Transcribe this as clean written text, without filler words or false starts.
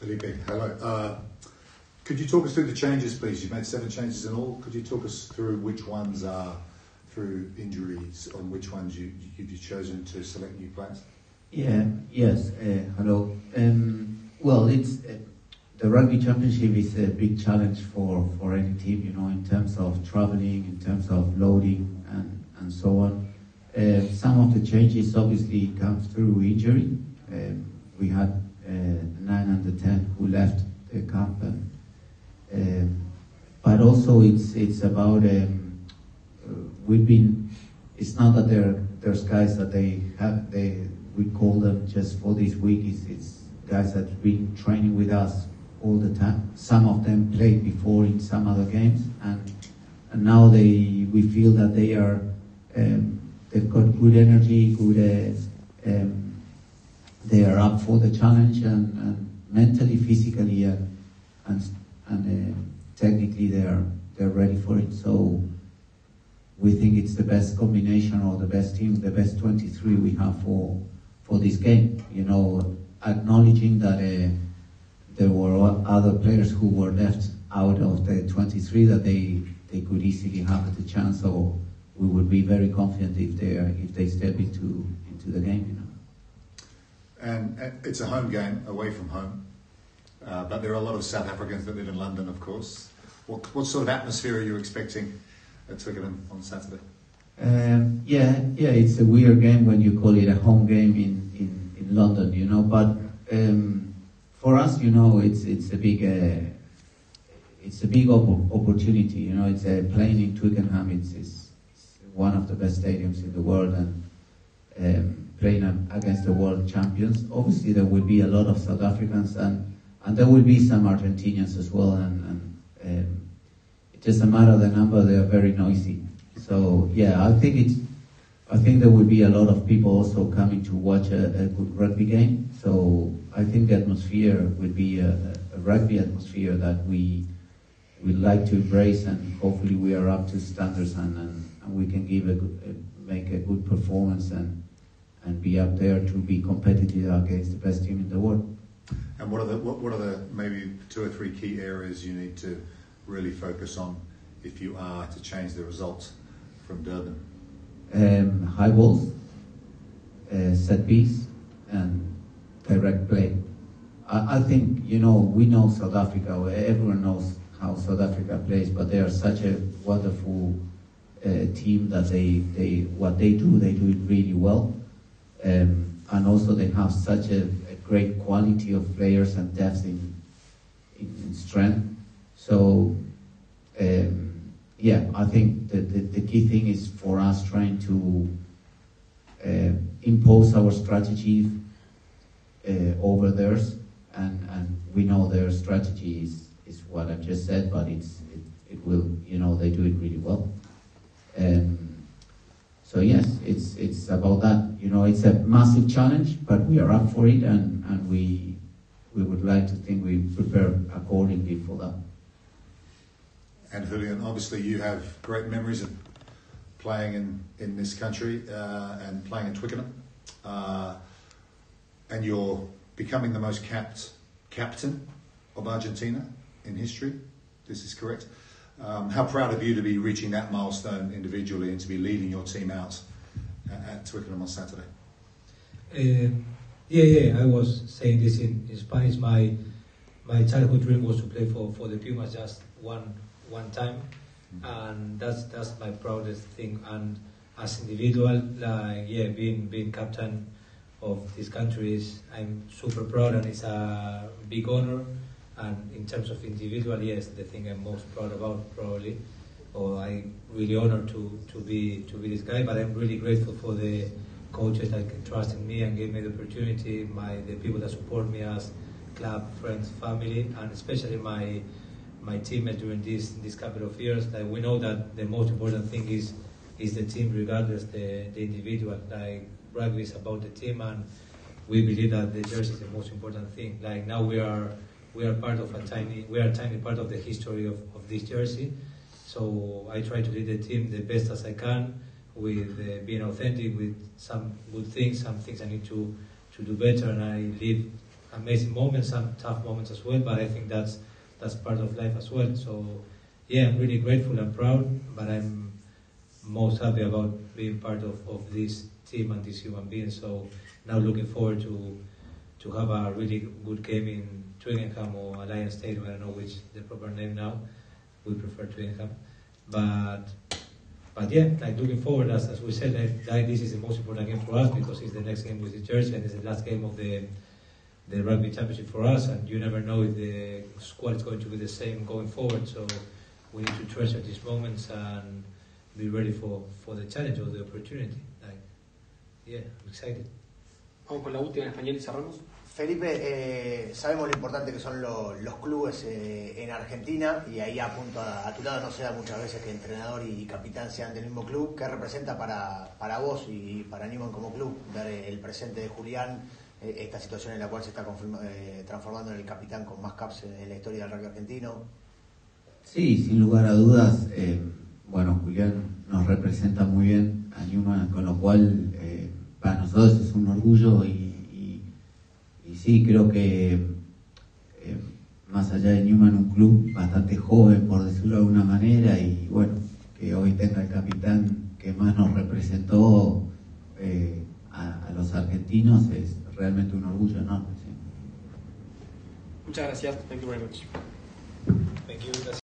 Felipe, hello. Could you talk us through the changes, please? You've made 7 changes in all. Could you talk us through which ones are through injuries and which ones you've chosen to select new players? Yes. Hello. Well, it's the rugby championship is a big challenge for any team, in terms of traveling, in terms of loading, and so on. Some of the changes obviously comes through injury. We had 9 under 10 who left the camp, but also it's about It's not that there's guys that we call them just for this week. It's guys that have been training with us all the time. Some of them played before in some other games, and now we feel that they are they've got good energy, they are up for the challenge, and mentally, physically, and technically they're ready for it. So we think it's the best combination, or the best team, the best 23 we have for this game. Acknowledging that there were other players who were left out of the 23 that they could easily have the chance, or we would be very confident if they step into the game. And it's a home game, away from home, but there are a lot of South Africans that live in London, of course. What sort of atmosphere are you expecting at Twickenham on Saturday? It's a weird game when you call it a home game in London, but for us, it's a big opportunity. It's playing in Twickenham. It's one of the best stadiums in the world, and playing against the world champions. Obviously, there will be a lot of South Africans, and there will be some Argentinians as well, and it doesn't matter the number; they are very noisy. So I think there will be a lot of people also coming to watch a good rugby game. So I think the atmosphere will be a rugby atmosphere that we would like to embrace, and hopefully we are up to standards, and we can make a good performance and be up there to be competitive against the best team in the world. And what are the maybe 2 or 3 key areas you need to really focus on if you are to change the results from Durban? High balls, set piece, and direct play. I think, we know South Africa, everyone knows how South Africa plays, but they are such a wonderful team that what they do it really well. And also they have such a great quality of players and depth in strength. So, I think the key thing is for us trying to impose our strategy over theirs, and we know their strategy is what I've just said, but it will, they do it really well. So yes, it's about that. It's a massive challenge, but we are up for it, and we would like to think we prepare accordingly for that. And Julian, obviously you have great memories of playing in this country and playing in Twickenham, and you're becoming the most capped captain of Argentina in history. This is correct. How proud of you to be reaching that milestone individually and to be leading your team out at Twickenham on Saturday? I was saying this in Spanish. My childhood dream was to play for the Pumas just one time, and that's my proudest thing. And as individual, being captain of this country I'm super proud, and it's a big honor. And in terms of individual, yes, the thing I'm most proud about probably, or I'm really honored to be this guy. But I'm really grateful for the coaches that can trust in me and gave me the opportunity, the people that support me as club, friends, family, and especially my teammates during this couple of years. That we know that the most important thing is the team, regardless the individual. Like rugby is about the team, and we believe that the jersey is the most important thing. Like now we are part of a tiny part of the history of this jersey. So I try to lead the team the best as I can, with being authentic, with some good things, some things I need to do better, and I leave amazing moments, some tough moments as well, but I think that's part of life as well. So yeah, I'm really grateful and proud, but I'm most happy about being part of this team and these human beings. So now looking forward to have a really good game in Twickenham or Alliance Stadium. I don't know which the proper name now. We prefer Twickenham, but yeah, like looking forward, as we said, like this is the most important game for us because it's the next game with the jersey and it's the last game of the rugby championship for us, and you never know if the squad is going to be the same going forward. So we need to treasure these moments and be ready for the challenge or the opportunity. Like, yeah, I'm excited. Vamos con la última en español y cerramos. Felipe, sabemos lo importante que son los clubes en Argentina, y ahí apunto a tu lado, no se da muchas veces que entrenador y capitán sean del mismo club. ¿Qué representa para vos y para Newman como club ver el presente de Julián, esta situación en la cual se está transformando en el capitán con más caps en la historia del rugby argentino? Sí, sin lugar a dudas, bueno, Julián nos representa muy bien a Newman, con lo cual para nosotros es un orgullo y sí, creo que más allá de Newman, un club bastante joven, por decirlo de alguna manera, y bueno, que hoy tenga el capitán que más nos representó a los argentinos es realmente un orgullo enorme. ¿Sí? Muchas gracias. Thank you very much. Thank you.